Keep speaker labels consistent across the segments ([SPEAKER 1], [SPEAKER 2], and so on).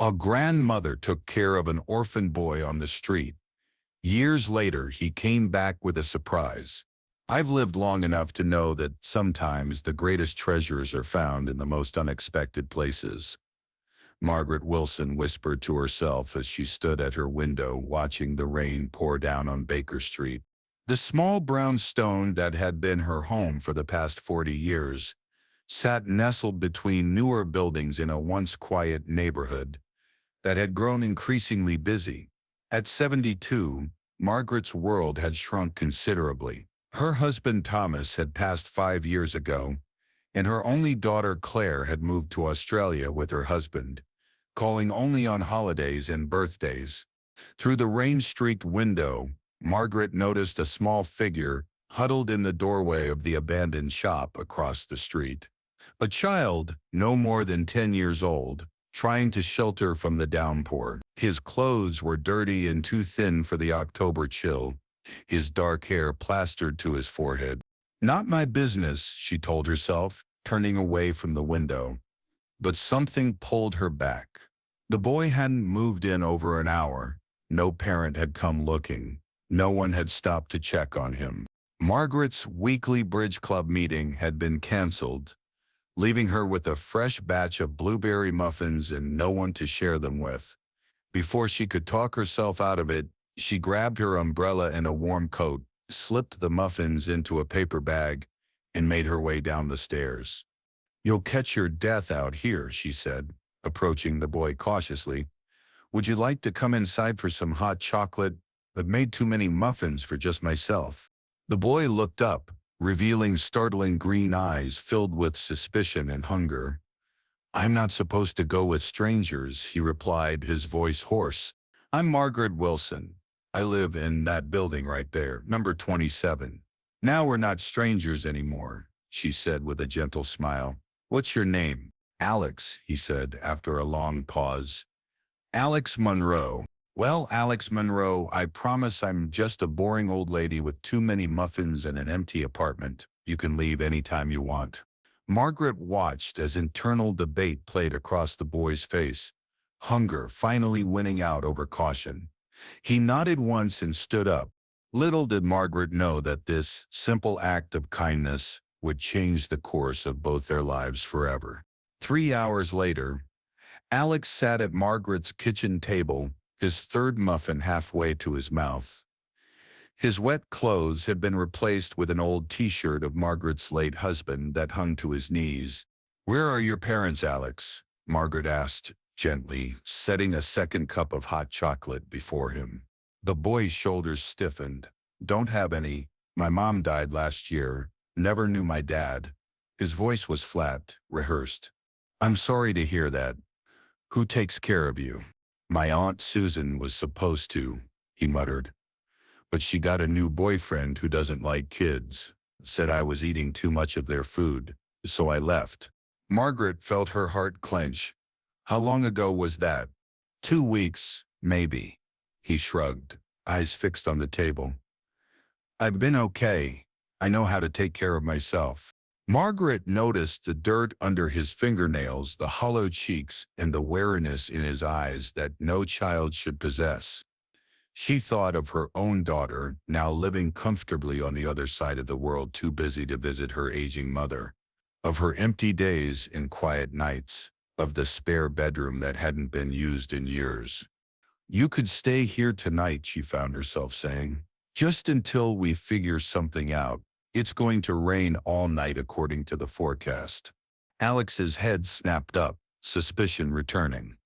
[SPEAKER 1] A grandmother took care of an orphan boy on the street. Years later, he came back with a surprise. I've lived long enough to know that sometimes the greatest treasures are found in the most unexpected places. Margaret Wilson whispered to herself as she stood at her window watching the rain pour down on Baker Street. The small brown stone that had been her home for the past 40 years sat nestled between newer buildings in a once quiet neighborhood that had grown increasingly busy. At 72, Margaret's world had shrunk considerably. Her husband Thomas had passed 5 years ago, and her only daughter Claire had moved to Australia with her husband, calling only on holidays and birthdays. Through the rain-streaked window, Margaret noticed a small figure huddled in the doorway of the abandoned shop across the street. A child, no more than 10 years old, trying to shelter from the downpour. His clothes were dirty and too thin for the October chill, his dark hair plastered to his forehead. "Not my business," she told herself, turning away from the window. But something pulled her back. The boy hadn't moved in over an hour. No parent had come looking. No one had stopped to check on him. Margaret's weekly bridge club meeting had been canceled, leaving her with a fresh batch of blueberry muffins and no one to share them with. Before she could talk herself out of it, she grabbed her umbrella and a warm coat, slipped the muffins into a paper bag, and made her way down the stairs. "You'll catch your death out here," she said, approaching the boy cautiously. "Would you like to come inside for some hot chocolate? I've made too many muffins for just myself." The boy looked up, revealing startling green eyes filled with suspicion and hunger. "I'm not supposed to go with strangers," he replied, his voice hoarse. "I'm Margaret Wilson. I live in that building right there, number 27. "Now we're not strangers anymore," she said with a gentle smile. "What's your name?" "Alex," he said after a long pause. "Alex Monroe. Well, Alex Monroe, I promise I'm just a boring old lady with too many muffins and an empty apartment. You can leave anytime you want." Margaret watched as internal debate played across the boy's face, hunger finally winning out over caution. He nodded once and stood up. Little did Margaret know that this simple act of kindness would change the course of both their lives forever. 3 hours later, Alex sat at Margaret's kitchen table, his third muffin halfway to his mouth. His wet clothes had been replaced with an old T-shirt of Margaret's late husband that hung to his knees. "Where are your parents, Alex?" Margaret asked gently, setting a second cup of hot chocolate before him. The boy's shoulders stiffened. "Don't have any. My mom died last year. Never knew my dad." His voice was flat, rehearsed. "I'm sorry to hear that. Who takes care of you?" "My Aunt Susan was supposed to," he muttered. "But she got a new boyfriend who doesn't like kids. Said I was eating too much of their food, so I left." Margaret felt her heart clench. "How long ago was that?" 2 weeks, maybe." He shrugged, eyes fixed on the table. "I've been okay. I know how to take care of myself." Margaret noticed the dirt under his fingernails, the hollow cheeks, and the wariness in his eyes that no child should possess. She thought of her own daughter, now living comfortably on the other side of the world, too busy to visit her aging mother. Of her empty days and quiet nights. Of the spare bedroom that hadn't been used in years. "You could stay here tonight," she found herself saying. "Just until we figure something out. It's going to rain all night according to the forecast." Alex's head snapped up, suspicion returning.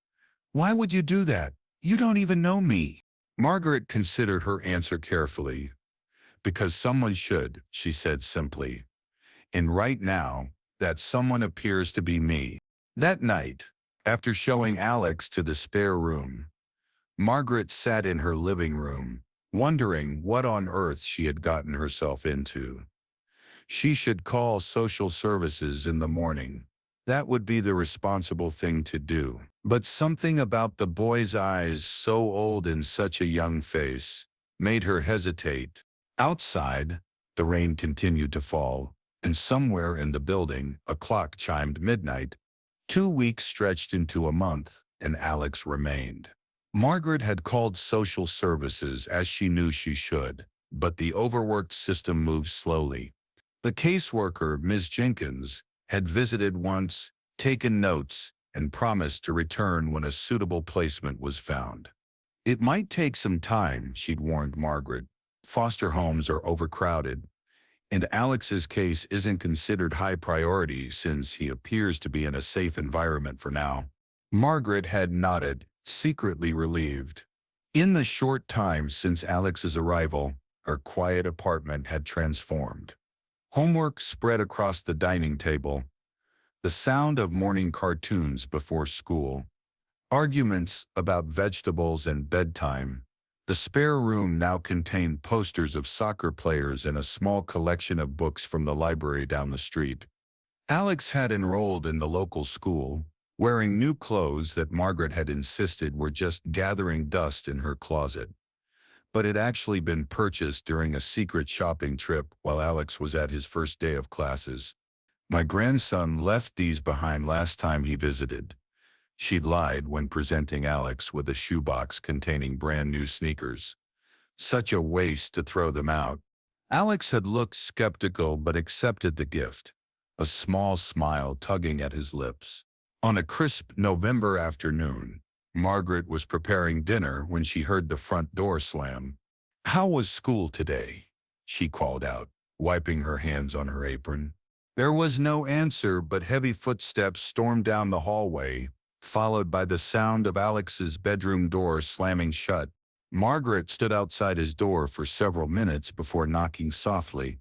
[SPEAKER 1] "Why would you do that? You don't even know me." Margaret considered her answer carefully. "Because someone should," she said simply. "And right now, that someone appears to be me." That night, after showing Alex to the spare room, Margaret sat in her living room, wondering what on earth she had gotten herself into. She should call social services in the morning. That would be the responsible thing to do. But something about the boy's eyes, so old in such a young face, made her hesitate. Outside, the rain continued to fall, and somewhere in the building, a clock chimed midnight. 2 weeks stretched into a month, and Alex remained. Margaret had called social services as she knew she should, but the overworked system moved slowly. The caseworker, Ms. Jenkins, had visited once, taken notes, and promised to return when a suitable placement was found. It might take some time, she'd warned Margaret. Foster homes are overcrowded, and Alex's case isn't considered high priority since he appears to be in a safe environment for now. Margaret had nodded, secretly relieved. In the short time since Alex's arrival, her quiet apartment had transformed. Homework spread across the dining table, the sound of morning cartoons before school, arguments about vegetables and bedtime. The spare room now contained posters of soccer players and a small collection of books from the library down the street. Alex had enrolled in the local school, wearing new clothes that Margaret had insisted were just gathering dust in her closet. But had actually been purchased during a secret shopping trip while Alex was at his first day of classes. My grandson left these behind last time he visited. She'd lied when presenting Alex with a shoebox containing brand new sneakers. Such a waste to throw them out. Alex had looked skeptical but accepted the gift, a small smile tugging at his lips. On a crisp November afternoon, Margaret was preparing dinner when she heard the front door slam. "How was school today?" she called out, wiping her hands on her apron. There was no answer, but heavy footsteps stormed down the hallway, followed by the sound of Alex's bedroom door slamming shut. Margaret stood outside his door for several minutes before knocking softly.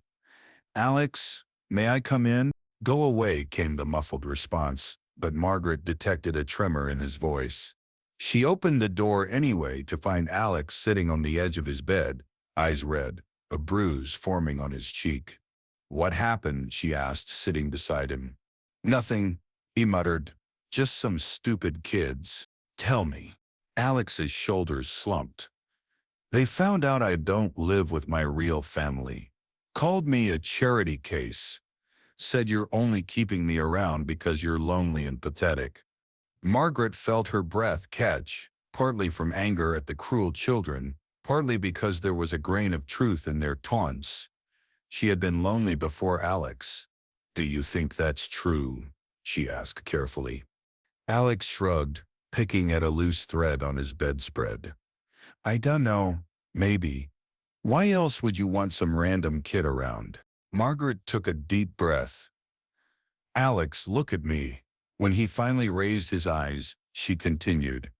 [SPEAKER 1] "Alex, may I come in?" "Go away," came the muffled response, but Margaret detected a tremor in his voice. She opened the door anyway to find Alex sitting on the edge of his bed, eyes red, a bruise forming on his cheek. "What happened?" she asked, sitting beside him. "Nothing," he muttered. "Just some stupid kids." "Tell me." Alex's shoulders slumped. "They found out I don't live with my real family. Called me a charity case. Said you're only keeping me around because you're lonely and pathetic." Margaret felt her breath catch, partly from anger at the cruel children, partly because there was a grain of truth in their taunts. She had been lonely before Alex. "Do you think that's true?" she asked carefully. Alex shrugged, picking at a loose thread on his bedspread. "I don't know. Maybe. Why else would you want some random kid around?" Margaret took a deep breath. "Alex, look at me." When he finally raised his eyes, she continued,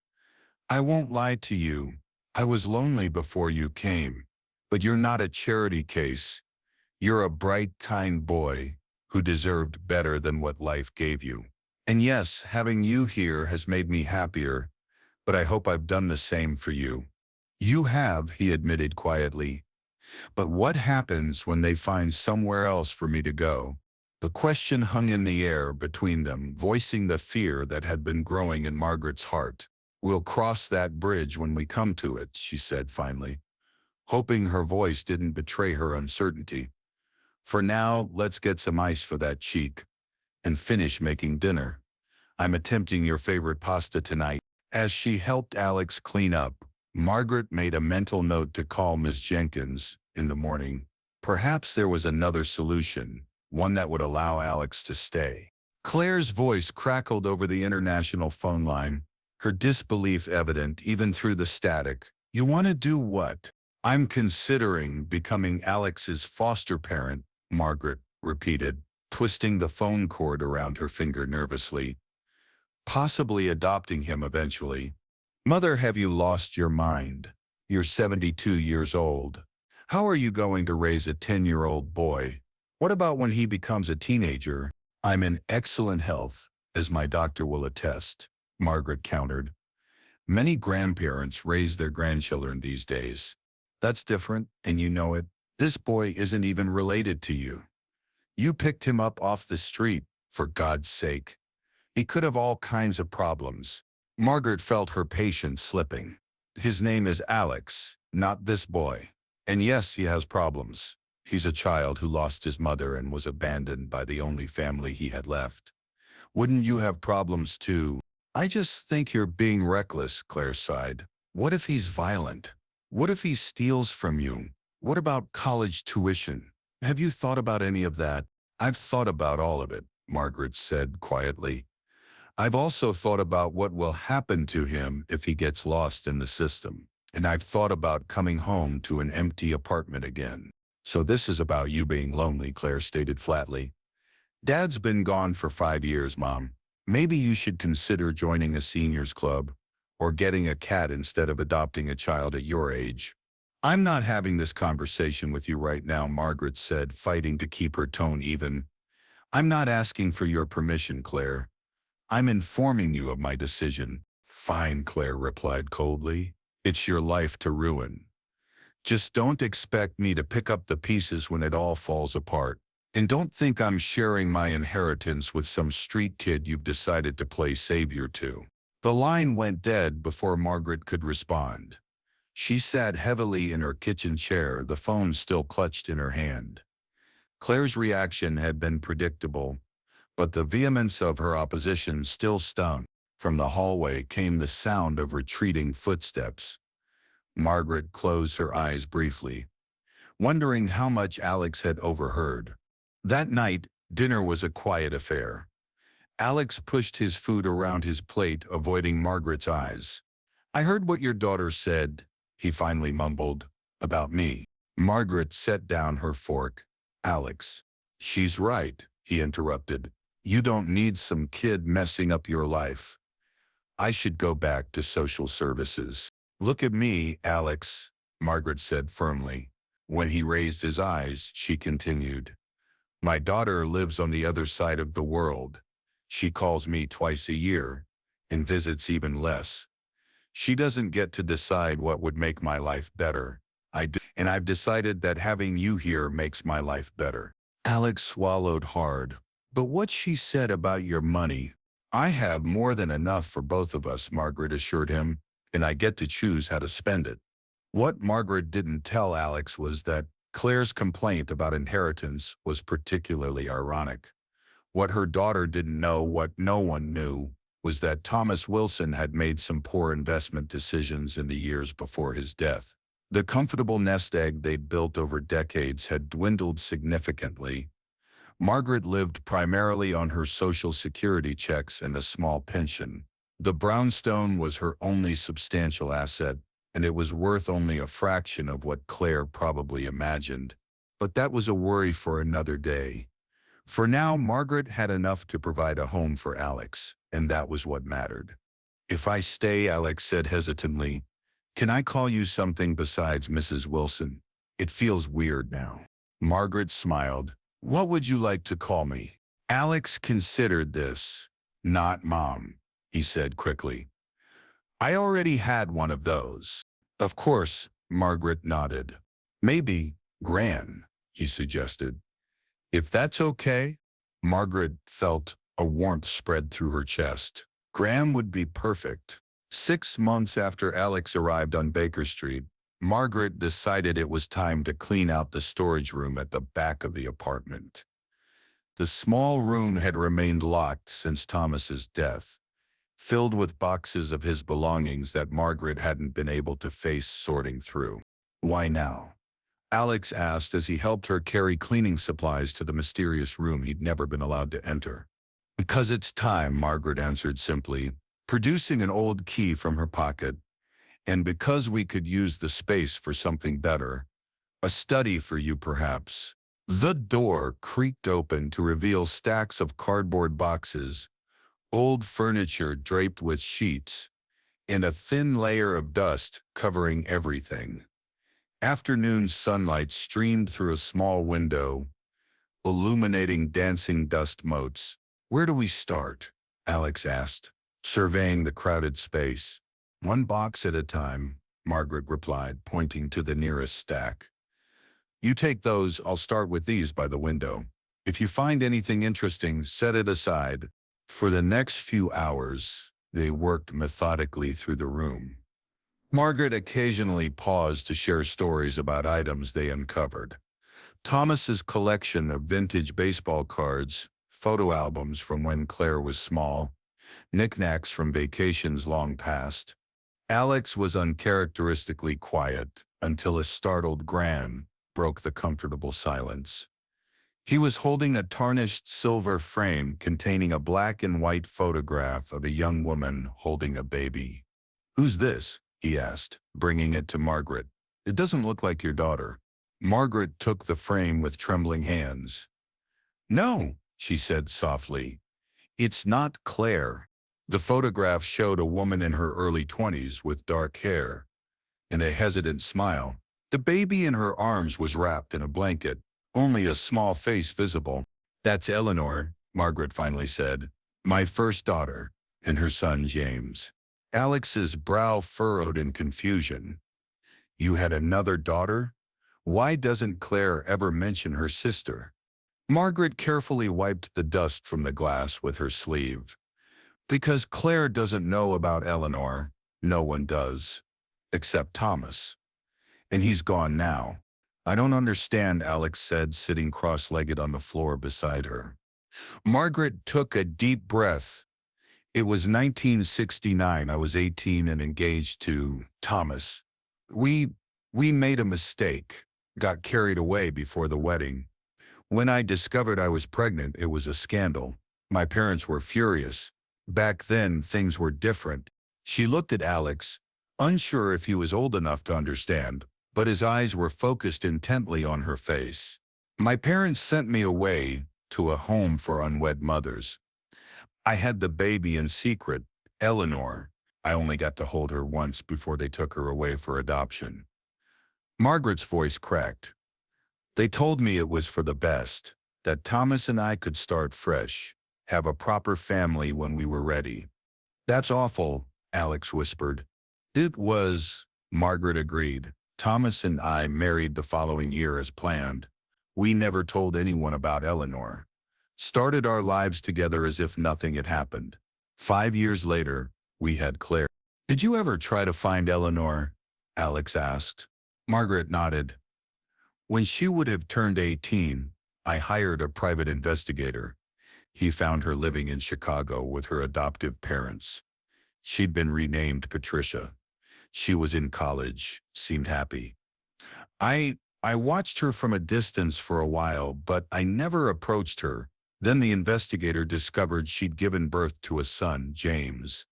[SPEAKER 1] "I won't lie to you. I was lonely before you came. But you're not a charity case. You're a bright, kind boy who deserved better than what life gave you. And yes, having you here has made me happier, but I hope I've done the same for you." "You have," he admitted quietly. "But what happens when they find somewhere else for me to go?" The question hung in the air between them, voicing the fear that had been growing in Margaret's heart. "We'll cross that bridge when we come to it," she said finally, hoping her voice didn't betray her uncertainty. "For now, let's get some ice for that cheek and finish making dinner. I'm attempting your favorite pasta tonight." As she helped Alex clean up, Margaret made a mental note to call Miss Jenkins in the morning. Perhaps there was another solution, one that would allow Alex to stay. Claire's voice crackled over the international phone line, her disbelief evident even through the static. "You want to do what?" "I'm considering becoming Alex's foster parent," Margaret repeated, twisting the phone cord around her finger nervously. "Possibly adopting him eventually." "Mother, have you lost your mind? You're 72 years old. How are you going to raise a 10-year-old boy? What about when he becomes a teenager?" "I'm in excellent health, as my doctor will attest," Margaret countered. "Many grandparents raise their grandchildren these days. That's different, and you know it. This boy isn't even related to you. You picked him up off the street, for God's sake. He could have all kinds of problems." Margaret felt her patience slipping. "His name is Alex, not this boy. And yes, he has problems. He's a child who lost his mother and was abandoned by the only family he had left. Wouldn't you have problems too?" I just think you're being reckless, Claire sighed. What if he's violent? What if he steals from you? What about college tuition? Have you thought about any of that? I've thought about all of it, Margaret said quietly. I've also thought about what will happen to him if he gets lost in the system. And I've thought about coming home to an empty apartment again. So this is about you being lonely, Claire stated flatly. Dad's been gone for 5 years, Mom. Maybe you should consider joining a seniors club or getting a cat instead of adopting a child at your age. I'm not having this conversation with you right now, Margaret said, fighting to keep her tone even. I'm not asking for your permission, Claire. I'm informing you of my decision. Fine, Claire replied coldly. It's your life to ruin. Just don't expect me to pick up the pieces when it all falls apart. And don't think I'm sharing my inheritance with some street kid you've decided to play savior to. The line went dead before Margaret could respond. She sat heavily in her kitchen chair, the phone still clutched in her hand. Claire's reaction had been predictable, but the vehemence of her opposition still stung. From the hallway came the sound of retreating footsteps. Margaret closed her eyes briefly, wondering how much Alex had overheard. That night, dinner was a quiet affair. Alex pushed his food around his plate, avoiding Margaret's eyes. I heard what your daughter said, he finally mumbled, about me. Margaret set down her fork. Alex. She's right, he interrupted. You don't need some kid messing up your life. I should go back to social services. Look at me, Alex, Margaret said firmly. When he raised his eyes, she continued. My daughter lives on the other side of the world. She calls me twice a year and visits even less. She doesn't get to decide what would make my life better. I do, and I've decided that having you here makes my life better. Alex swallowed hard. But what she said about your money, I have more than enough for both of us, Margaret assured him, and I get to choose how to spend it. What Margaret didn't tell Alex was that Claire's complaint about inheritance was particularly ironic. What her daughter didn't know, what no one knew, was that Thomas Wilson had made some poor investment decisions in the years before his death. The comfortable nest egg they'd built over decades had dwindled significantly. Margaret lived primarily on her Social Security checks and a small pension. The brownstone was her only substantial asset, and it was worth only a fraction of what Claire probably imagined. But that was a worry for another day. For now, Margaret had enough to provide a home for Alex, and that was what mattered. If I stay, Alex said hesitantly, can I call you something besides Mrs. Wilson? It feels weird now. Margaret smiled. What would you like to call me? Alex considered this. Not Mom, he said quickly. I already had one of those. Of course, Margaret nodded. Maybe Gran, he suggested. If that's okay, Margaret felt a warmth spread through her chest. Graham would be perfect. 6 months after Alex arrived on Baker Street, Margaret decided it was time to clean out the storage room at the back of the apartment. The small room had remained locked since Thomas's death, filled with boxes of his belongings that Margaret hadn't been able to face sorting through. Why now? Alex asked as he helped her carry cleaning supplies to the mysterious room he'd never been allowed to enter. Because it's time, Margaret answered simply, producing an old key from her pocket. And because we could use the space for something better. A study for you, perhaps. The door creaked open to reveal stacks of cardboard boxes, old furniture draped with sheets, and a thin layer of dust covering everything. Afternoon sunlight streamed through a small window, illuminating dancing dust motes. Where do we start? Alex asked, surveying the crowded space. One box at a time, Margaret replied, pointing to the nearest stack. You take those, I'll start with these by the window. If you find anything interesting, set it aside. For the next few hours, they worked methodically through the room. Margaret occasionally paused to share stories about items they uncovered. Thomas's collection of vintage baseball cards, photo albums from when Claire was small, knickknacks from vacations long past. Alex was uncharacteristically quiet until a startled Gran broke the comfortable silence. He was holding a tarnished silver frame containing a black and white photograph of a young woman holding a baby. "Who's this?" he asked, bringing it to Margaret. "It doesn't look like your daughter." Margaret took the frame with trembling hands. "No," she said softly. "It's not Claire." The photograph showed a woman in her early 20s with dark hair and a hesitant smile. The baby in her arms was wrapped in a blanket, only a small face visible. "That's Eleanor," Margaret finally said. "My first daughter, and her son James." Alex's brow furrowed in confusion. "You had another daughter? Why doesn't Claire ever mention her sister?" Margaret carefully wiped the dust from the glass with her sleeve. "Because Claire doesn't know about Eleanor. No one does. Except Thomas. And he's gone now." "I don't understand," Alex said, sitting cross-legged on the floor beside her. Margaret took a deep breath. "It was 1969. I was 18 and engaged to Thomas. We made a mistake, got carried away before the wedding. When I discovered I was pregnant, it was a scandal. My parents were furious. Back then, things were different." She looked at Alex, unsure if he was old enough to understand, but his eyes were focused intently on her face. "My parents sent me away to a home for unwed mothers. I had the baby in secret, Eleanor. I only got to hold her once before they took her away for adoption." Margaret's voice cracked. "They told me it was for the best, that Thomas and I could start fresh, have a proper family when we were ready." "That's awful," Alex whispered. "It was," Margaret agreed. "Thomas and I married the following year as planned. We never told anyone about Eleanor. Started our lives together as if nothing had happened. 5 years later, we had Claire." "Did you ever try to find Eleanor?" Alex asked. Margaret nodded. "When she would have turned 18, I hired a private investigator. He found her living in Chicago with her adoptive parents. She'd been renamed Patricia. She was in college, seemed happy. I watched her from a distance for a while, but I never approached her. Then the investigator discovered she'd given birth to a son, James.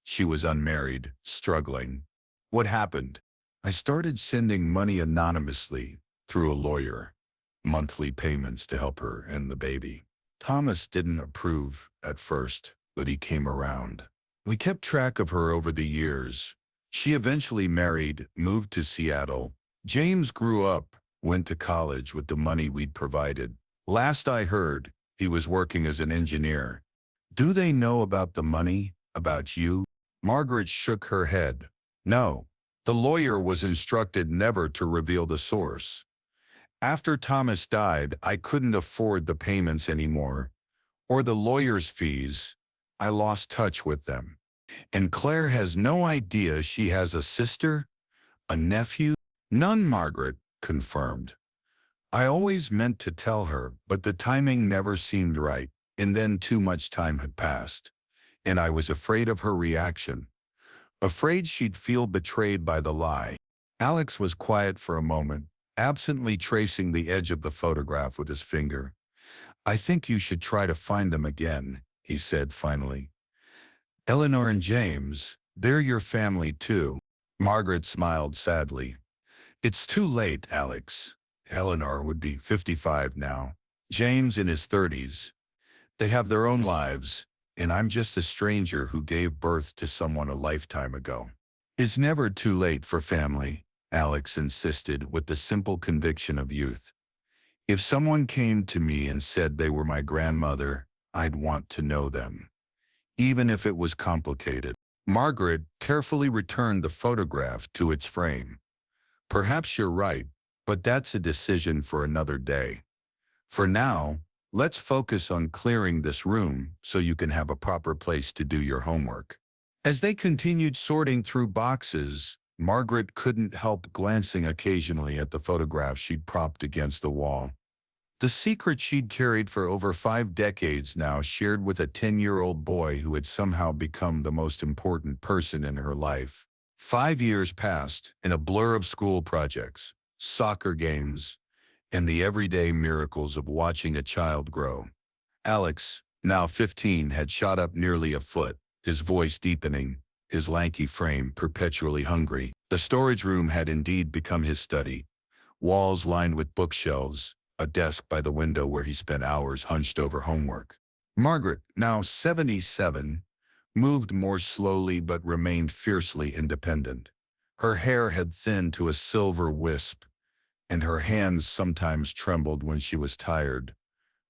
[SPEAKER 1] She was unmarried, struggling. What happened? I started sending money anonymously through a lawyer, monthly payments to help her and the baby. Thomas didn't approve at first, but he came around. We kept track of her over the years. She eventually married, moved to Seattle. James grew up, went to college with the money we'd provided. Last I heard, he was working as an engineer." "Do they know about the money, about you?" Margaret shook her head. "No. The lawyer was instructed never to reveal the source. After Thomas died, I couldn't afford the payments anymore, or the lawyer's fees. I lost touch with them. And Claire has no idea she has a sister? A nephew?" "None," Margaret confirmed. "I always meant to tell her, but the timing never seemed right, and then too much time had passed. And I was afraid of her reaction. Afraid she'd feel betrayed by the lie." Alex was quiet for a moment, absently tracing the edge of the photograph with his finger. "I think you should try to find them again," he said finally. "Eleanor and James, they're your family too." Margaret smiled sadly. "It's too late, Alex. Eleanor would be 55 now. James in his 30s. They have their own lives, and I'm just a stranger who gave birth to someone a lifetime ago." "It's never too late for family," Alex insisted with the simple conviction of youth. "If someone came to me and said they were my grandmother, I'd want to know them, even if it was complicated." Margaret carefully returned the photograph to its frame. "Perhaps you're right, but that's a decision for another day. For now, let's focus on clearing this room so you can have a proper place to do your homework." As they continued sorting through boxes, Margaret couldn't help glancing occasionally at the photograph she'd propped against the wall. The secret she'd carried for over 5 decades now, shared with a 10-year-old boy who had somehow become the most important person in her life. 5 years passed in a blur of school projects, soccer games, and the everyday miracles of watching a child grow. Alex, now 15, had shot up nearly a foot, his voice deepening, his lanky frame perpetually hungry. The storage room had indeed become his study, walls lined with bookshelves, a desk by the window where he spent hours hunched over homework. Margaret, now 77, moved more slowly but remained fiercely independent. Her hair had thinned to a silver wisp, and her hands sometimes trembled when she was tired,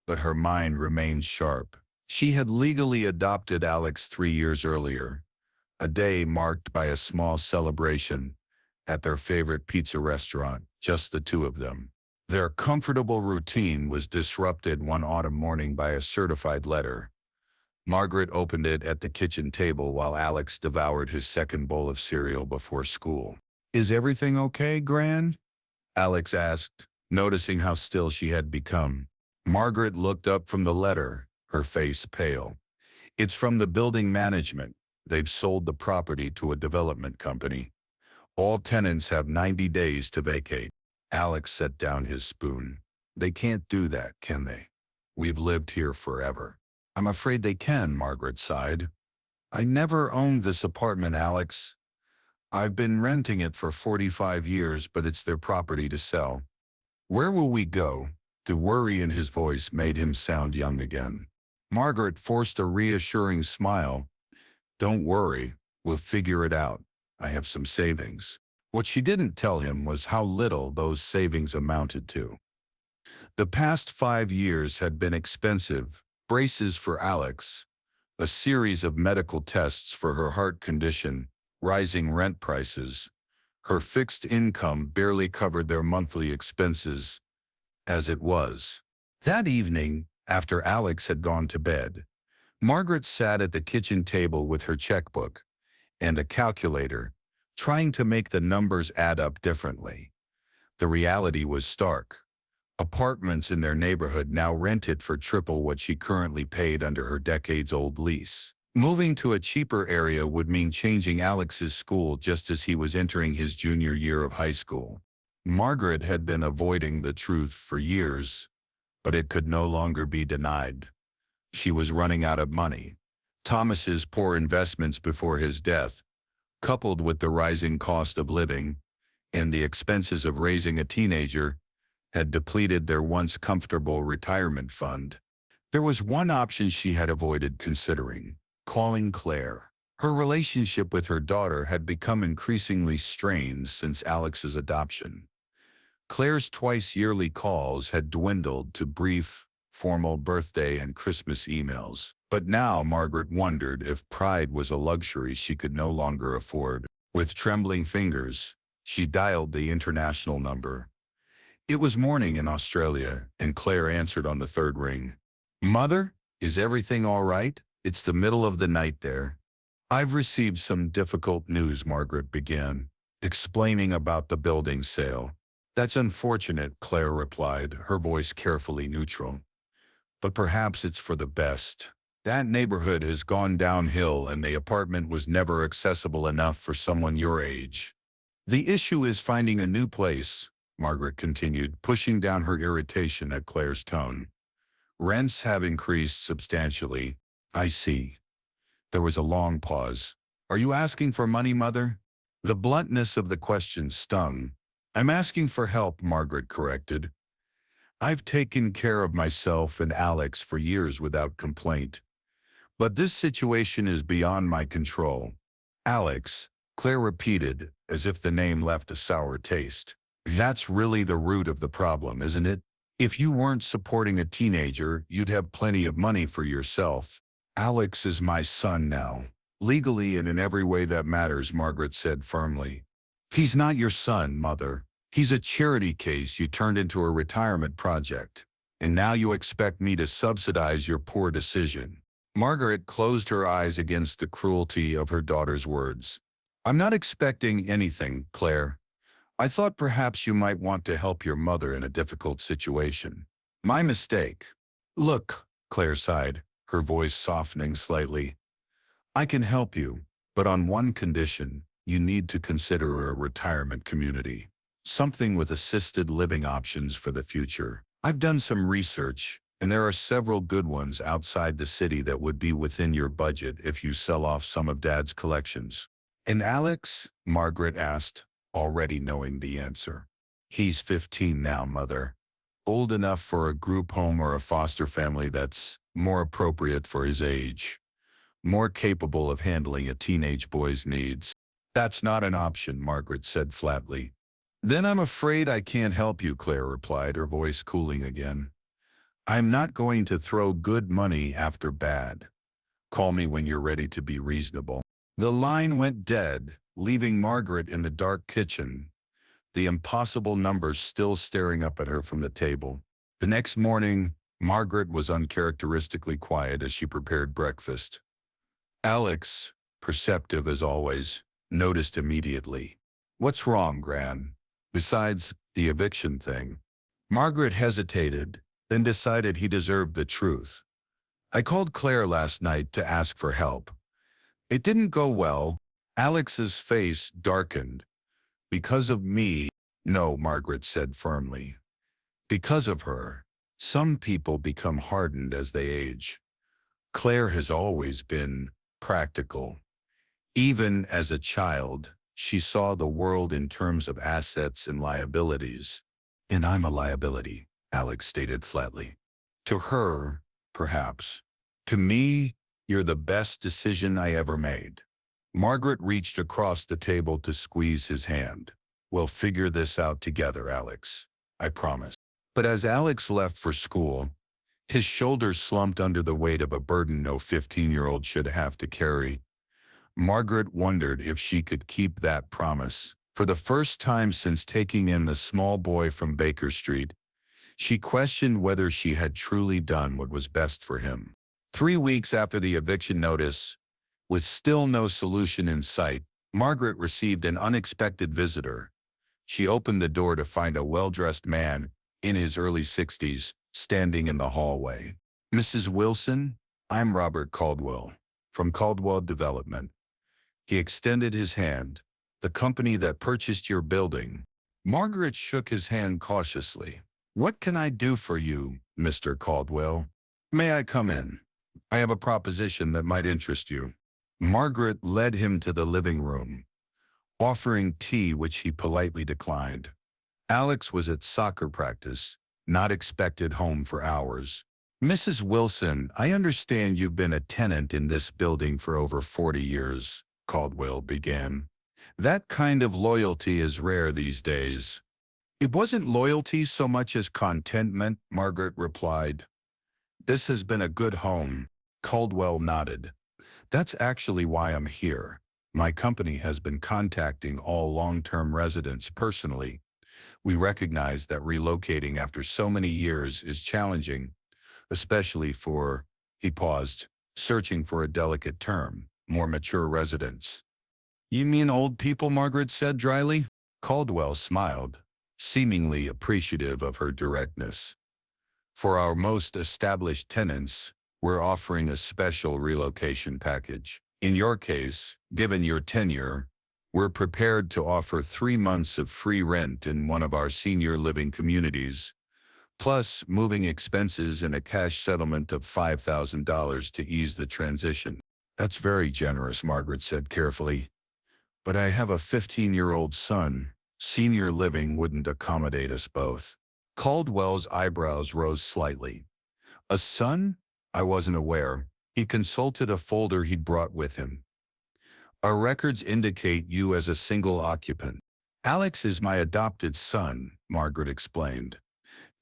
[SPEAKER 1] but her mind remained sharp. She had legally adopted Alex 3 years earlier, a day marked by a small celebration at their favorite pizza restaurant, just the two of them. Their comfortable routine was disrupted one autumn morning by a certified letter. Margaret opened it at the kitchen table while Alex devoured his second bowl of cereal before school. "Is everything okay, Gran?" Alex asked, noticing how still she had become. Margaret looked up from the letter, her face pale. "It's from the building management. They've sold the property to a development company. All tenants have 90 days to vacate." Alex set down his spoon. "They can't do that, can they? We've lived here forever." "I'm afraid they can," Margaret sighed. "I never owned this apartment, Alex. I've been renting it for 45 years, but it's their property to sell." "Where will we go?" The worry in his voice made him sound young again. Margaret forced a reassuring smile. "Don't worry, we'll figure it out. I have some savings." What she didn't tell him was how little those savings amounted to. The past 5 years had been expensive: braces for Alex, a series of medical tests for her heart condition, rising rent prices. Her fixed income barely covered their monthly expenses, as it was. That evening, after Alex had gone to bed, Margaret sat at the kitchen table with her checkbook and a calculator, trying to make the numbers add up differently. The reality was stark. Apartments in their neighborhood now rented for triple what she currently paid under her decades-old lease. Moving to a cheaper area would mean changing Alex's school just as he was entering his junior year of high school. Margaret had been avoiding the truth for years, but it could no longer be denied. She was running out of money. Thomas's poor investments before his death, coupled with the rising cost of living and the expenses of raising a teenager, had depleted their once comfortable retirement fund. There was one option she had avoided considering: calling Claire. Her relationship with her daughter had become increasingly strained since Alex's adoption. Claire's twice-yearly calls had dwindled to brief, formal birthday and Christmas emails. But now Margaret wondered if pride was a luxury she could no longer afford. With trembling fingers, she dialed the international number. It was morning in Australia, and Claire answered on the third ring. "Mother, is everything all right? It's the middle of the night there." "I've received some difficult news," Margaret began, explaining about the building sale. "That's unfortunate," Claire replied, her voice carefully neutral. "But perhaps it's for the best. That neighborhood has gone downhill and the apartment was never accessible enough for someone your age." "The issue is finding a new place," Margaret continued, pushing down her irritation at Claire's tone. "Rents have increased substantially." "I see." There was a long pause. "Are you asking for money, Mother?" The bluntness of the question stung. "I'm asking for help," Margaret corrected. "I've taken care of myself and Alex for years without complaint. But this situation is beyond my control." "Alex," Claire repeated, as if the name left a sour taste. "That's really the root of the problem, isn't it? If you weren't supporting a teenager, you'd have plenty of money for yourself." "Alex is my son now. Legally and in every way that matters," Margaret said firmly. "He's not your son, Mother. He's a charity case you turned into a retirement project. And now you expect me to subsidize your poor decision." Margaret closed her eyes against the cruelty of her daughter's words. "I'm not expecting anything, Claire. I thought perhaps you might want to help your mother in a difficult situation." My mistake. Look, Claire sighed, her voice softening slightly. I can help you, but on one condition. You need to consider a retirement community. Something with assisted living options for the future. I've done some research, and there are several good ones outside the city that would be within your budget if you sell off some of Dad's collections. And Alex? Margaret asked, already knowing the answer. He's 15 now, Mother. Old enough for a group home or a foster family that's more appropriate for his age. More capable of handling a teenage boy's needs. That's not an option, Margaret said flatly. Then I'm afraid I can't help you, Claire replied, her voice cooling again. I'm not going to throw good money after bad. Call me when you're ready to be reasonable. The line went dead, leaving Margaret in the dark kitchen, the impossible numbers still staring up at her from the table. The next morning, Margaret was uncharacteristically quiet as she prepared breakfast. Alex, perceptive as always, noticed immediately. What's wrong, Gran? Besides the eviction thing. Margaret hesitated, then decided he deserved the truth. I called Claire last night to ask for help. It didn't go well. Alex's face darkened. Because of me? No, Margaret said firmly. Because of her. Some people become hardened as they age. Claire has always been practical. Even as a child, she saw the world in terms of assets and liabilities. And I'm a liability, Alex stated flatly. To her, perhaps. To me, you're the best decision I ever made. Margaret reached across the table to squeeze his hand. We'll figure this out together, Alex. I promise. But as Alex left for school, his shoulders slumped under the weight of a burden no 15-year-old should have to carry. Margaret wondered if she could keep that promise. For the first time since taking in the small boy from Baker Street, she questioned whether she had truly done what was best for him. 3 weeks after the eviction notice, with still no solution in sight, Margaret received an unexpected visitor. She opened the door to find a well-dressed man, in his early 60s, standing in the hallway. Mrs. Wilson, I'm Robert Caldwell, from Caldwell Development. He extended his hand. The company that purchased your building. Margaret shook his hand cautiously. What can I do for you, Mr. Caldwell? May I come in? I have a proposition that might interest you. Margaret led him to the living room, offering tea which he politely declined. Alex was at soccer practice, not expected home for hours. Mrs. Wilson, I understand you've been a tenant in this building for over 40 years, Caldwell began. That kind of loyalty is rare these days. It wasn't loyalty so much as contentment, Margaret replied. This has been a good home, Caldwell nodded. That's actually why I'm here. My company has been contacting all long-term residents personally. We recognize that relocating after so many years is challenging, especially for, he paused, searching for a delicate term, more mature residents. You mean old people, Margaret said dryly. Caldwell smiled, seemingly appreciative of her directness. For our most established tenants, we're offering a special relocation package. In your case, given your tenure, we're prepared to offer 3 months of free rent in one of our senior living communities, plus moving expenses and a cash settlement of $5,000 to ease the transition. That's very generous, Margaret said carefully. But I have a 15-year-old son. Senior living wouldn't accommodate us both. Caldwell's eyebrows rose slightly. A son? I wasn't aware. He consulted a folder he'd brought with him. Our records indicate you as a single occupant. Alex is my adopted son, Margaret explained.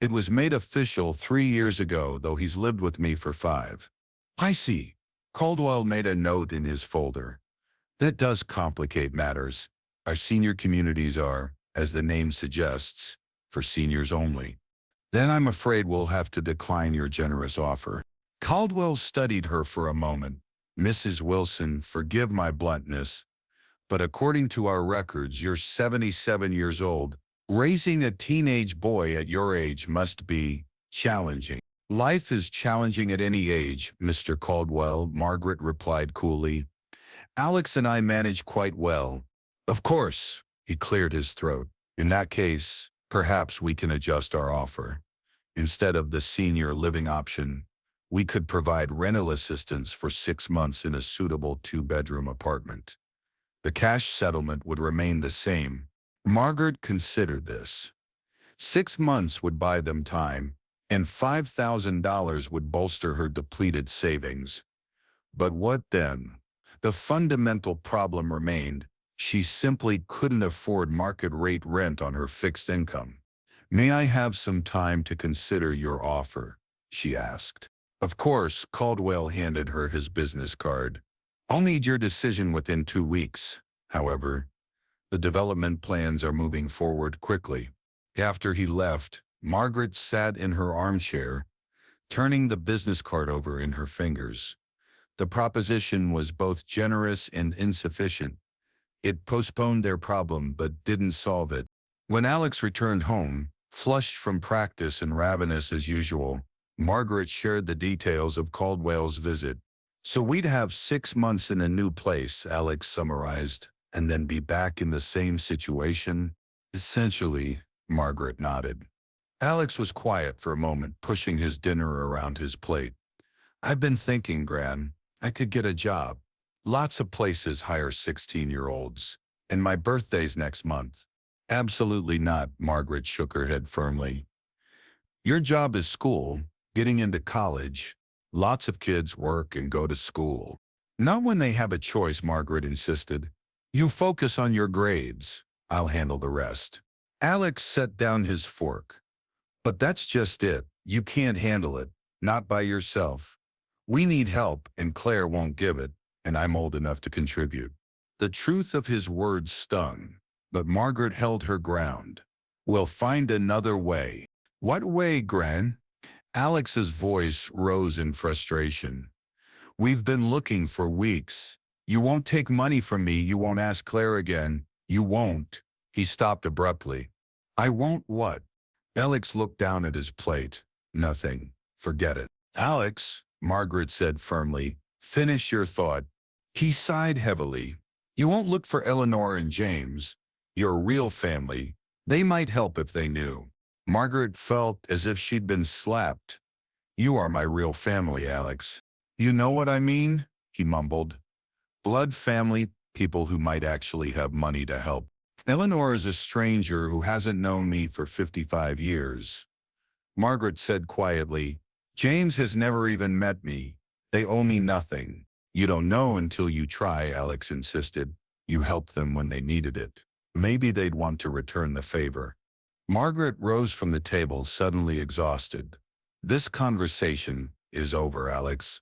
[SPEAKER 1] It was made official 3 years ago, though he's lived with me for 5. I see. Caldwell made a note in his folder. That does complicate matters. Our senior communities are, as the name suggests, for seniors only. Then I'm afraid we'll have to decline your generous offer. Caldwell studied her for a moment. Mrs. Wilson, forgive my bluntness, but according to our records, you're 77 years old. Raising a teenage boy at your age must be Challenging. Life is challenging at any age, Mr. Caldwell, Margaret replied coolly. Alex and I manage quite well. Of course, he cleared his throat. In that case, perhaps we can adjust our offer. Instead of the senior living option, we could provide rental assistance for 6 months in a suitable two-bedroom apartment. The cash settlement would remain the same. Margaret considered this. 6 months would buy them time, and $5,000 would bolster her depleted savings. But what then? The fundamental problem remained. She simply couldn't afford market-rate rent on her fixed income. May I have some time to consider your offer? She asked. Of course, Caldwell handed her his business card. I'll need your decision within 2 weeks. However, the development plans are moving forward quickly. After he left, Margaret sat in her armchair, turning the business card over in her fingers. The proposition was both generous and insufficient. It postponed their problem but didn't solve it. When Alex returned home, flushed from practice and ravenous as usual, Margaret shared the details of Caldwell's visit. So we'd have 6 months in a new place, Alex summarized, and then be back in the same situation? Essentially, Margaret nodded. Alex was quiet for a moment, pushing his dinner around his plate. I've been thinking, Gran, I could get a job. Lots of places hire 16-year-olds, and my birthday's next month. Absolutely not, Margaret shook her head firmly. Your job is school, getting into college. Lots of kids work and go to school. Not when they have a choice, Margaret insisted. You focus on your grades. I'll handle the rest. Alex set down his fork. But that's just it. You can't handle it. Not by yourself. We need help, and Claire won't give it, and I'm old enough to contribute. The truth of his words stung, but Margaret held her ground. We'll find another way. What way, Gran? Alex's voice rose in frustration. We've been looking for weeks. You won't take money from me. You won't ask Claire again. You won't. He stopped abruptly. I won't what? Alex looked down at his plate. Nothing. Forget it. Alex, Margaret said firmly, finish your thought. He sighed heavily. You won't look for Eleanor and James. Your real family. They might help if they knew. Margaret felt as if she'd been slapped. You are my real family, Alex. You know what I mean? He mumbled. Blood family, people who might actually have money to help. Eleanor is a stranger who hasn't known me for 55 years. Margaret said quietly, James has never even met me. They owe me nothing. You don't know until you try, Alex insisted. You helped them when they needed it. Maybe they'd want to return the favor. Margaret rose from the table, suddenly exhausted. This conversation is over, Alex.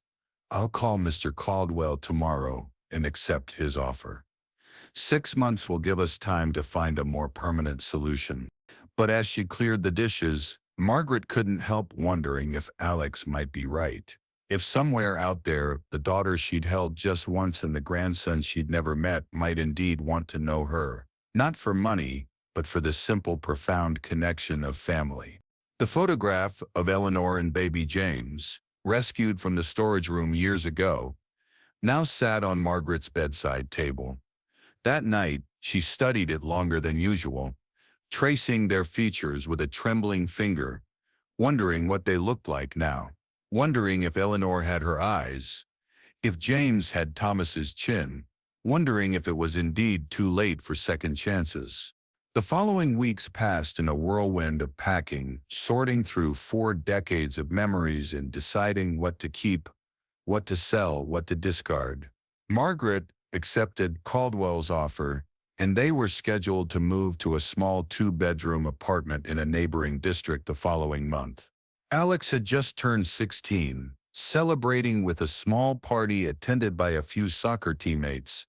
[SPEAKER 1] I'll call Mr. Caldwell tomorrow and accept his offer. 6 months will give us time to find a more permanent solution. But as she cleared the dishes, Margaret couldn't help wondering if Alex might be right. If somewhere out there, the daughter she'd held just once and the grandson she'd never met might indeed want to know her. Not for money, but for the simple, profound connection of family. The photograph of Eleanor and baby James, rescued from the storage room years ago, now sat on Margaret's bedside table. That night, she studied it longer than usual, tracing their features with a trembling finger, wondering what they looked like now, wondering if Eleanor had her eyes, if James had Thomas's chin, wondering if it was indeed too late for second chances. The following weeks passed in a whirlwind of packing, sorting through 4 decades of memories and deciding what to keep, what to sell, what to discard. Margaret accepted Caldwell's offer, and they were scheduled to move to a small 2-bedroom apartment in a neighboring district the following month. Alex had just turned 16, celebrating with a small party attended by a few soccer teammates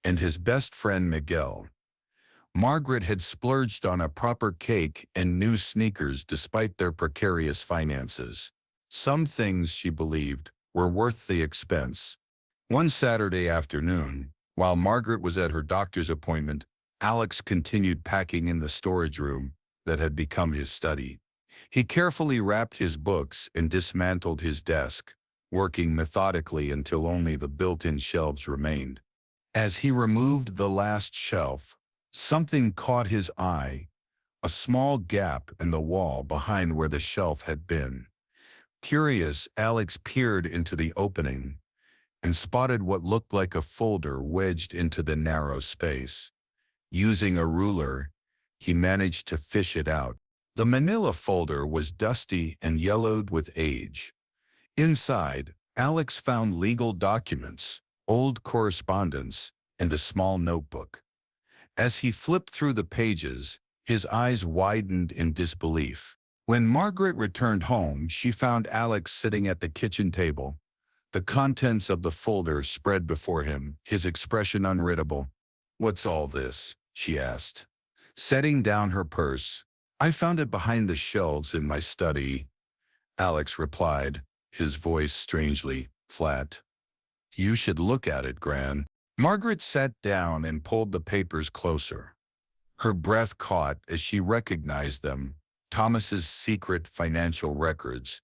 [SPEAKER 1] and his best friend Miguel. Margaret had splurged on a proper cake and new sneakers despite their precarious finances. Some things, she believed, were worth the expense. One Saturday afternoon, while Margaret was at her doctor's appointment, Alex continued packing in the storage room that had become his study. He carefully wrapped his books and dismantled his desk, working methodically until only the built-in shelves remained. As he removed the last shelf, something caught his eye, a small gap in the wall behind where the shelf had been. Curious, Alex peered into the opening and spotted what looked like a folder wedged into the narrow space. Using a ruler, he managed to fish it out. The manila folder was dusty and yellowed with age. Inside, Alex found legal documents, old correspondence, and a small notebook. As he flipped through the pages, his eyes widened in disbelief. When Margaret returned home, she found Alex sitting at the kitchen table, the contents of the folder spread before him, his expression unreadable. "What's all this?" she asked, setting down her purse. "I found it behind the shelves in my study," Alex replied, his voice strangely flat. "You should look at it, Gran." Margaret sat down and pulled the papers closer. Her breath caught as she recognized them, Thomas's secret financial records,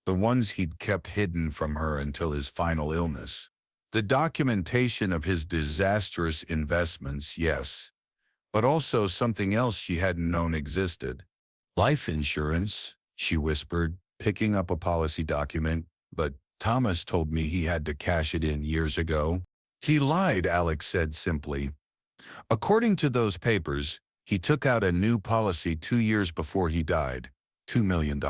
[SPEAKER 1] the ones he'd kept hidden from her until his final illness. The documentation of his disastrous investments, yes, but also something else she hadn't known existed. "Life insurance," she whispered, picking up a policy document, "but Thomas told me he had to cash it in years ago." "He lied," Alex said simply. "According to those papers, he took out a new policy 2 years before he died, $2 million,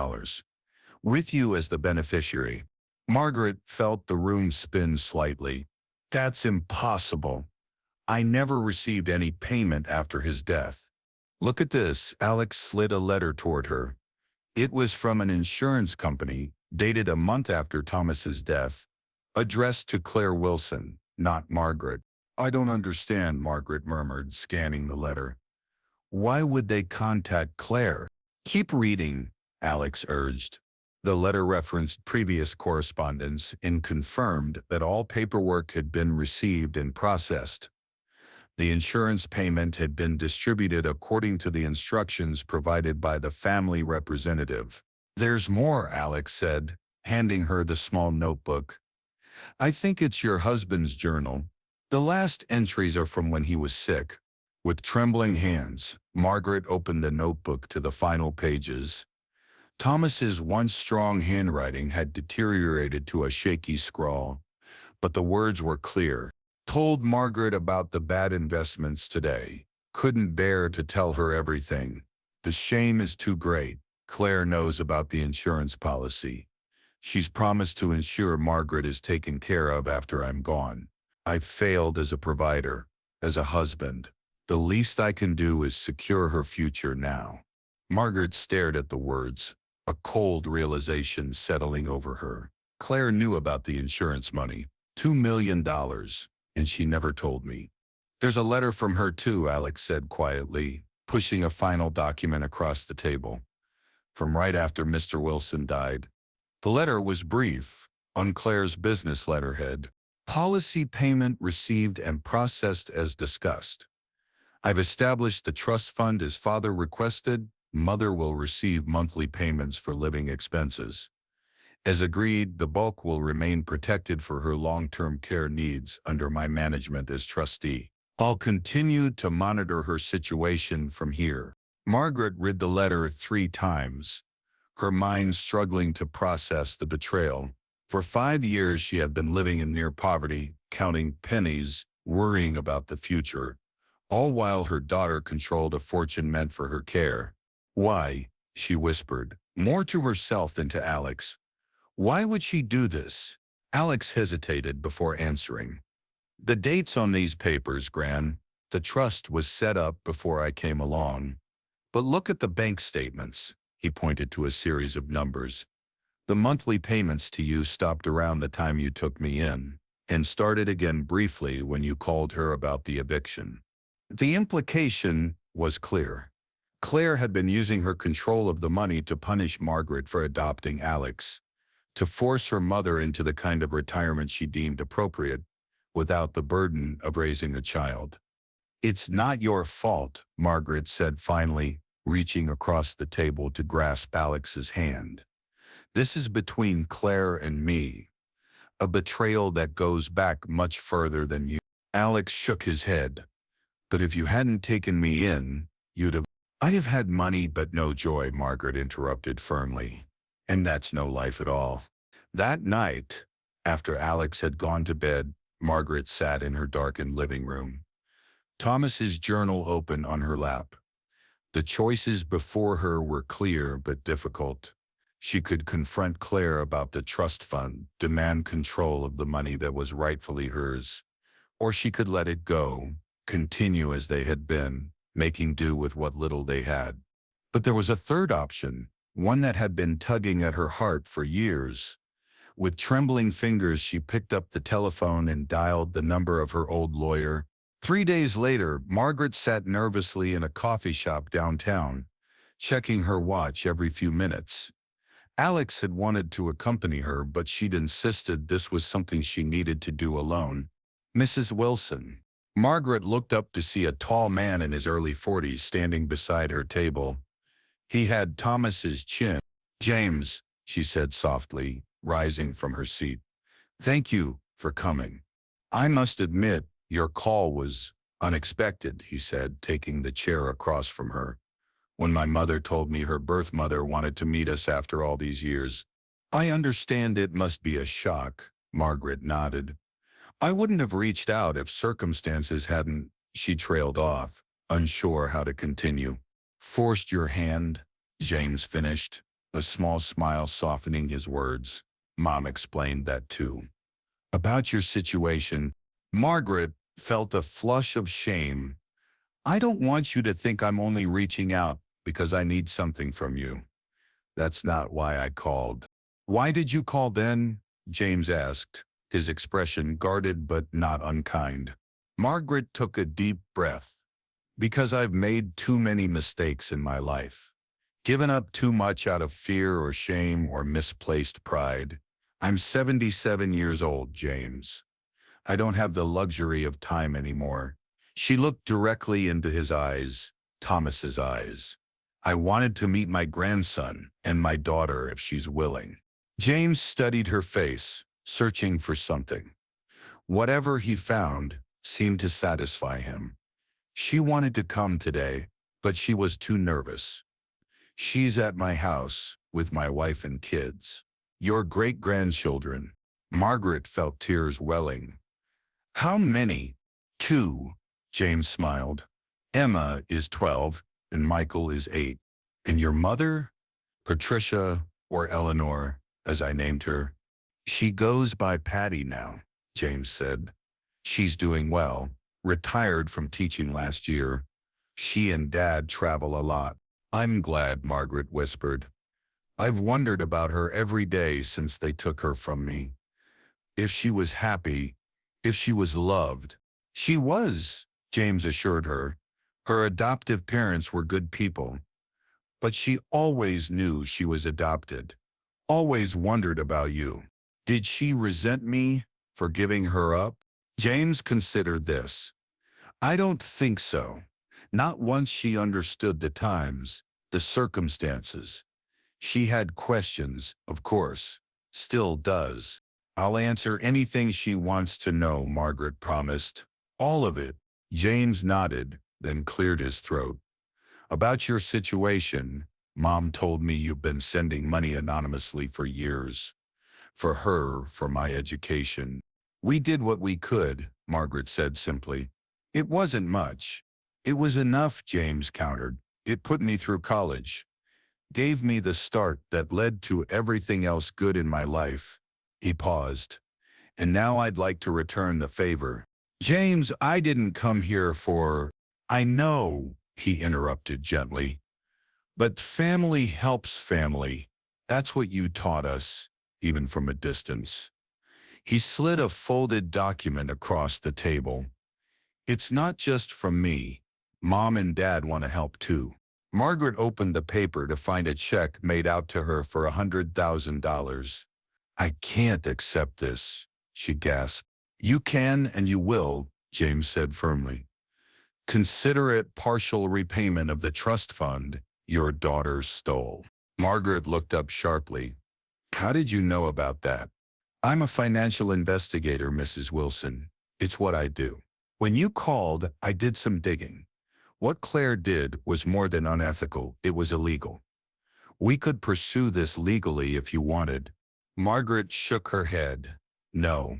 [SPEAKER 1] with you as the beneficiary." Margaret felt the room spin slightly. "That's impossible. I never received any payment after his death." "Look at this." Alex slid a letter toward her. It was from an insurance company, dated a month after Thomas's death, addressed to Claire Wilson, not Margaret. "I don't understand," Margaret murmured, scanning the letter. "Why would they contact Claire?" "Keep reading," Alex urged. The letter referenced previous correspondence and confirmed that all paperwork had been received and processed. The insurance payment had been distributed according to the instructions provided by the family representative. "There's more," Alex said, handing her the small notebook. "I think it's your husband's journal. The last entries are from when he was sick." With trembling hands, Margaret opened the notebook to the final pages. Thomas's once strong handwriting had deteriorated to a shaky scrawl, but the words were clear. "Told Margaret about the bad investments today. Couldn't bear to tell her everything. The shame is too great. Claire knows about the insurance policy. She's promised to ensure Margaret is taken care of after I'm gone. I've failed as a provider, as a husband. The least I can do is secure her future now." Margaret stared at the words, a cold realization settling over her. Claire knew about the insurance money, $2 million, and she never told me. "There's a letter from her too," Alex said quietly, pushing a final document across the table. "From right after Mr. Wilson died." The letter was brief, on Claire's business letterhead. "Policy payment received and processed as discussed. I've established the trust fund as father requested. Mother will receive monthly payments for living expenses. As agreed, the bulk will remain protected for her long-term care needs under my management as trustee. I'll continue to monitor her situation from here." Margaret read the letter 3 times, her mind struggling to process the betrayal. For 5 years she had been living in near poverty, counting pennies, worrying about the future, all while her daughter controlled a fortune meant for her care. "Why?" she whispered, more to herself than to Alex. "Why would she do this?" Alex hesitated before answering. "The dates on these papers, Gran. The trust was set up before I came along. But look at the bank statements." He pointed to a series of numbers. "The monthly payments to you stopped around the time you took me in, and started again briefly when you called her about the eviction." The implication was clear. Claire had been using her control of the money to punish Margaret for adopting Alex, to force her mother into the kind of retirement she deemed appropriate, without the burden of raising a child. "It's not your fault," Margaret said finally, reaching across the table to grasp Alex's hand. "This is between Claire and me, a betrayal that goes back much further than you." Alex shook his head. "But if you hadn't taken me in, you'd have—" "I'd have had money but no joy," Margaret interrupted firmly. "And that's no life at all." That night, after Alex had gone to bed, Margaret sat in her darkened living room, Thomas's journal open on her lap. The choices before her were clear but difficult. She could confront Claire about the trust fund, demand control of the money that was rightfully hers, or she could let it go, continue as they had been, making do with what little they had. But there was a third option, one that had been tugging at her heart for years. With trembling fingers, she picked up the telephone and dialed the number of her old lawyer. 3 days later, Margaret sat nervously in a coffee shop downtown, checking her watch every few minutes. Alex had wanted to accompany her, but she'd insisted this was something she needed to do alone. "Mrs. Wilson." Margaret looked up to see a tall man in his early 40s standing beside her table. He had Thomas's chin. "James," she said softly, rising from her seat. "Thank you for coming. I must admit, your call was unexpected," he said, taking the chair across from her. "When my mother told me her birth mother wanted to meet us after all these years." "I understand it must be a shock," Margaret nodded. "I wouldn't have reached out if circumstances hadn't—" She trailed off, unsure how to continue. "Forced your hand," James finished, a small smile softening his words. "Mom explained that too." "About your situation," Margaret felt a flush of shame. "I don't want you to think I'm only reaching out because I need something from you. That's not why I called." "Why did you call then?" James asked, his expression guarded but not unkind. Margaret took a deep breath. "Because I've made too many mistakes in my life. Given up too much out of fear or shame or misplaced pride. I'm 77 years old, James. I don't have the luxury of time anymore." She looked directly into his eyes, Thomas's eyes. "I wanted to meet my grandson and my daughter if she's willing." James studied her face, searching for something. Whatever he found seemed to satisfy him. "She wanted to come today, but she was too nervous. She's at my house with my wife and kids. Your great-grandchildren." Margaret felt tears welling. "How many?" "2, James smiled. "Emma is 12 and Michael is 8. "And your mother?" "Patricia, or Eleanor, as I named her." "She goes by Patty now," James said. "She's doing well, retired from teaching last year. She and Dad travel a lot." "I'm glad," Margaret whispered. "I've wondered about her every day since they took her from me. If she was happy, if she was loved." "She was," James assured her. "Her adoptive parents were good people. But she always knew she was adopted. Always wondered about you." "Did she resent me for giving her up?" James considered this. "I don't think so. Not once she understood the times, the circumstances. She had questions, of course. Still does." "I'll answer anything she wants to know," Margaret promised. "All of it." James nodded, then cleared his throat. "About your situation, Mom told me you've been sending money anonymously for years. For her, for my education." "We did what we could," Margaret said simply. "It wasn't much." "It was enough," James countered. "It put me through college. Gave me the start that led to everything else good in my life." He paused. "And now I'd like to return the favor." "James, I didn't come here for—" "I know," he interrupted gently. "But family helps family. That's what you taught us, even from a distance." He slid a folded document across the table. "It's not just from me. Mom and Dad want to help too." Margaret opened the paper to find a check made out to her for $100,000. "I can't accept this," she gasped. "You can and you will," James said firmly. "Consider it partial repayment of the trust fund, your daughter stole. Margaret looked up sharply. How did you know about that? I'm a financial investigator, Mrs. Wilson. It's what I do. When you called, I did some digging. What Claire did was more than unethical, it was illegal. We could pursue this legally if you wanted. Margaret shook her head. No.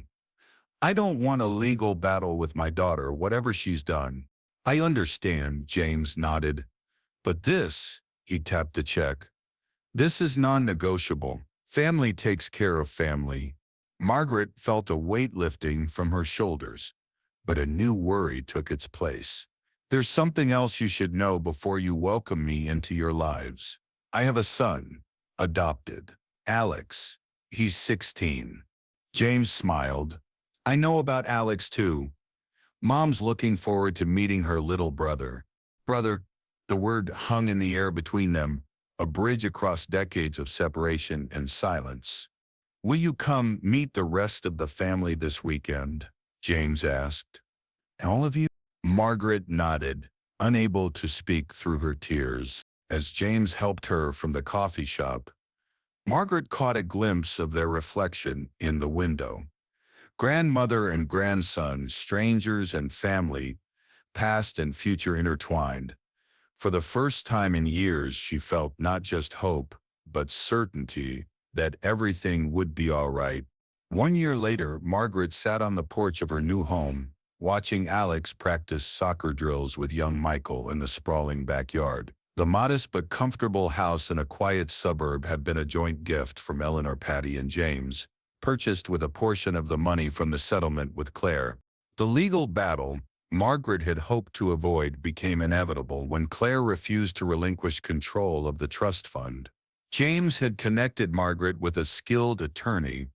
[SPEAKER 1] I don't want a legal battle with my daughter, whatever she's done. I understand, James nodded. But this, he tapped the check. This is non-negotiable. Family takes care of family. Margaret felt a weight lifting from her shoulders, but a new worry took its place. There's something else you should know before you welcome me into your lives. I have a son, adopted, Alex. He's 16. James smiled. I know about Alex too. Mom's looking forward to meeting her little brother. Brother, the word hung in the air between them, a bridge across decades of separation and silence. Will you come meet the rest of the family this weekend? James asked. All of you? Margaret nodded, unable to speak through her tears. As James helped her from the coffee shop, Margaret caught a glimpse of their reflection in the window. Grandmother and grandson, strangers and family, past and future intertwined. For the first time in years, she felt not just hope, but certainty that everything would be all right. 1 year later, Margaret sat on the porch of her new home, watching Alex practice soccer drills with young Michael in the sprawling backyard. The modest but comfortable house in a quiet suburb had been a joint gift from Eleanor, Patty, and James, purchased with a portion of the money from the settlement with Claire. The legal battle Margaret had hoped to avoid became inevitable when Claire refused to relinquish control of the trust fund. James had connected Margaret with a skilled attorney,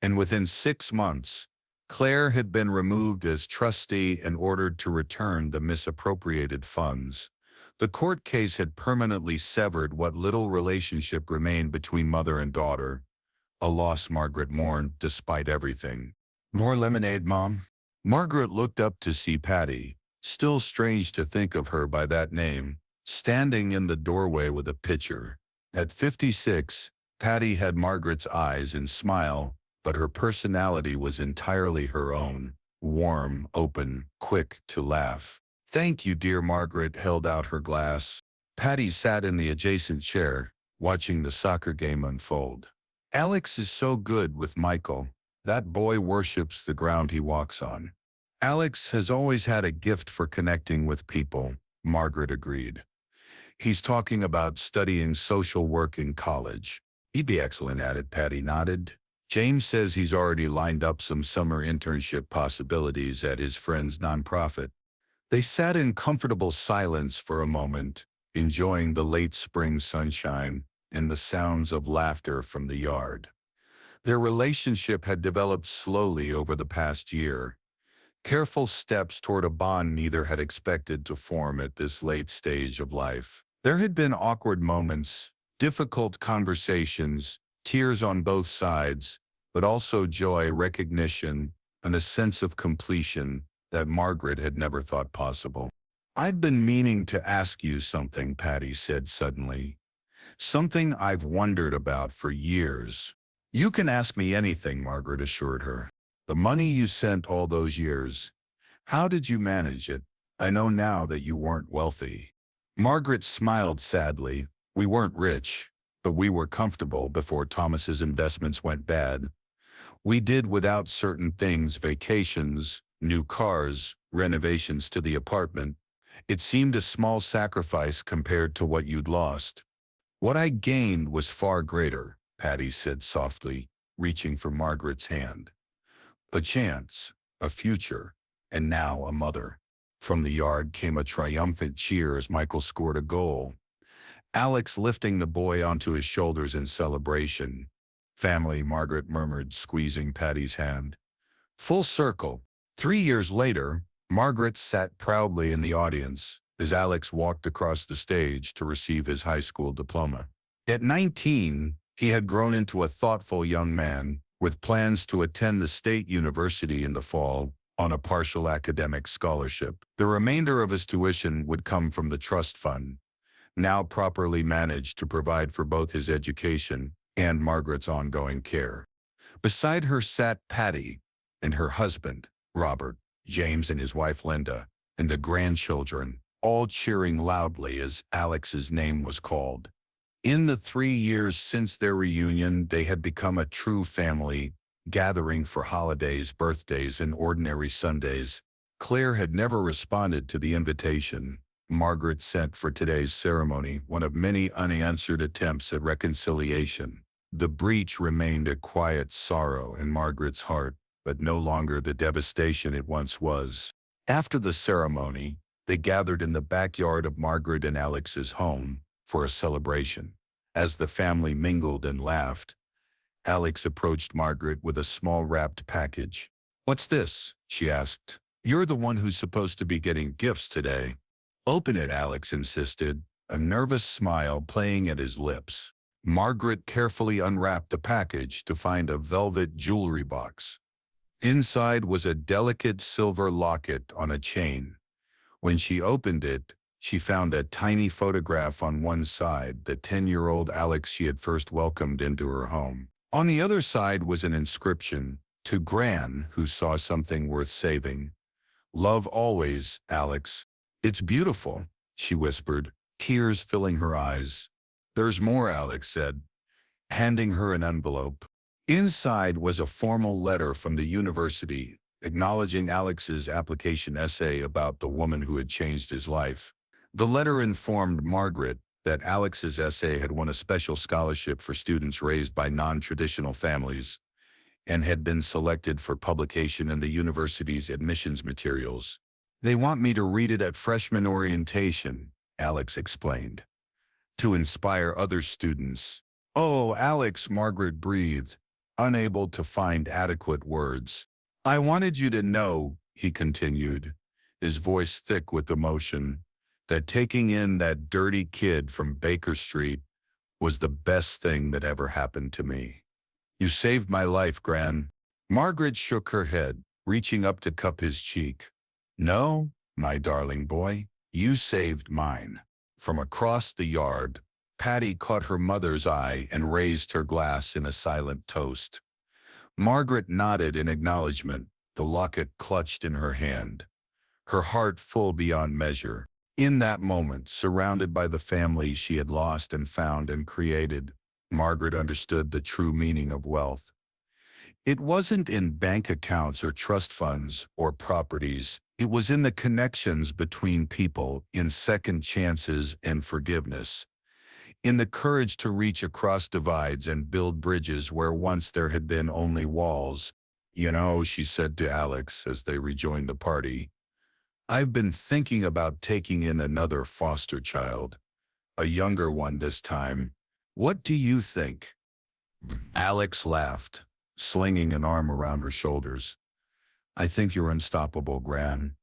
[SPEAKER 1] and within 6 months, Claire had been removed as trustee and ordered to return the misappropriated funds. The court case had permanently severed what little relationship remained between mother and daughter, a loss Margaret mourned despite everything. More lemonade, Mom? Margaret looked up to see Patty, still strange to think of her by that name, standing in the doorway with a pitcher. At 56, Patty had Margaret's eyes and smile, but her personality was entirely her own, warm, open, quick to laugh. Thank you, dear. Margaret held out her glass. Patty sat in the adjacent chair, watching the soccer game unfold. Alex is so good with Michael. That boy worships the ground he walks on. Alex has always had a gift for connecting with people, Margaret agreed. He's talking about studying social work in college. He'd be excellent at it, Patty nodded. James says he's already lined up some summer internship possibilities at his friend's nonprofit. They sat in comfortable silence for a moment, enjoying the late spring sunshine and the sounds of laughter from the yard. Their relationship had developed slowly over the past year, careful steps toward a bond neither had expected to form at this late stage of life. There had been awkward moments, difficult conversations, tears on both sides, but also joy, recognition, and a sense of completion that Margaret had never thought possible. I've been meaning to ask you something, Patty said suddenly. Something I've wondered about for years. You can ask me anything, Margaret assured her. The money you sent all those years, how did you manage it? I know now that you weren't wealthy. Margaret smiled sadly. We weren't rich, but we were comfortable before Thomas's investments went bad. We did without certain things, vacations, new cars, renovations to the apartment. It seemed a small sacrifice compared to what you'd lost. What I gained was far greater, Patty said softly, reaching for Margaret's hand. A chance, a future, and now a mother. From the yard came a triumphant cheer as Michael scored a goal, Alex lifting the boy onto his shoulders in celebration. Family, Margaret murmured, squeezing Patty's hand. Full circle. 3 years later, Margaret sat proudly in the audience as Alex walked across the stage to receive his high school diploma. At 19, he had grown into a thoughtful young man with plans to attend the state university in the fall on a partial academic scholarship. The remainder of his tuition would come from the trust fund. now properly managed to provide for both his education and Margaret's ongoing care. Beside her sat Patty and her husband, Robert, James and his wife Linda, and the grandchildren, all cheering loudly as Alex's name was called. In the 3 years since their reunion, they had become a true family, gathering for holidays, birthdays, and ordinary Sundays. Claire had never responded to the invitation Margaret sent for today's ceremony, one of many unanswered attempts at reconciliation. The breach remained a quiet sorrow in Margaret's heart, but no longer the devastation it once was. After the ceremony, they gathered in the backyard of Margaret and Alex's home for a celebration. As the family mingled and laughed, Alex approached Margaret with a small wrapped package. "What's this?" she asked. "You're the one who's supposed to be getting gifts today." "Open it," Alex insisted, a nervous smile playing at his lips. Margaret carefully unwrapped the package to find a velvet jewelry box. Inside was a delicate silver locket on a chain. When she opened it, she found a tiny photograph on one side, the 10-year-old Alex she had first welcomed into her home. On the other side was an inscription, "To Gran, who saw something worth saving. Love always, Alex." "It's beautiful," she whispered, tears filling her eyes. "There's more," Alex said, handing her an envelope. Inside was a formal letter from the university, acknowledging Alex's application essay about the woman who had changed his life. The letter informed Margaret that Alex's essay had won a special scholarship for students raised by non-traditional families and had been selected for publication in the university's admissions materials. "They want me to read it at freshman orientation," Alex explained, "to inspire other students." "Oh, Alex," Margaret breathed, unable to find adequate words. "I wanted you to know," he continued, his voice thick with emotion, "that taking in that dirty kid from Baker Street was the best thing that ever happened to me. You saved my life, Gran." Margaret shook her head, reaching up to cup his cheek. "No, my darling boy, you saved mine." From across the yard, Patty caught her mother's eye and raised her glass in a silent toast. Margaret nodded in acknowledgement, the locket clutched in her hand, her heart full beyond measure. In that moment, surrounded by the family she had lost and found and created, Margaret understood the true meaning of wealth. It wasn't in bank accounts or trust funds or properties. It was in the connections between people, in second chances and forgiveness, in the courage to reach across divides and build bridges where once there had been only walls. "You know," she said to Alex as they rejoined the party, "I've been thinking about taking in another foster child, a younger one this time. What do you think?" Alex laughed, slinging an arm around her shoulders. "I think you're unstoppable, Gran.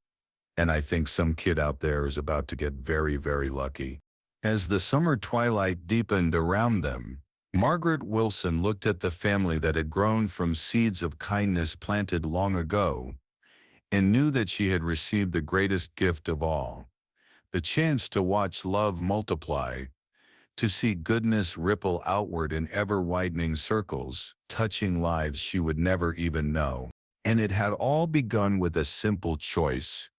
[SPEAKER 1] And I think some kid out there is about to get very, very lucky." As the summer twilight deepened around them, Margaret Wilson looked at the family that had grown from seeds of kindness planted long ago, and knew that she had received the greatest gift of all, the chance to watch love multiply, to see goodness ripple outward in ever-widening circles, touching lives she would never even know. And it had all begun with a simple choice.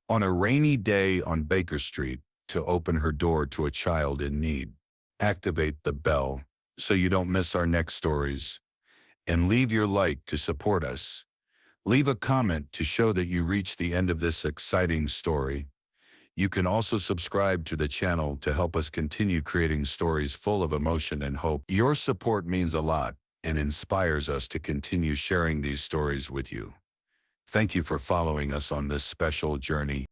[SPEAKER 1] On a rainy day on Baker Street, to open her door to a child in need. Activate the bell so you don't miss our next stories. And leave your like to support us. Leave a comment to show that you reached the end of this exciting story. You can also subscribe to the channel to help us continue creating stories full of emotion and hope. Your support means a lot and inspires us to continue sharing these stories with you. Thank you for following us on this special journey.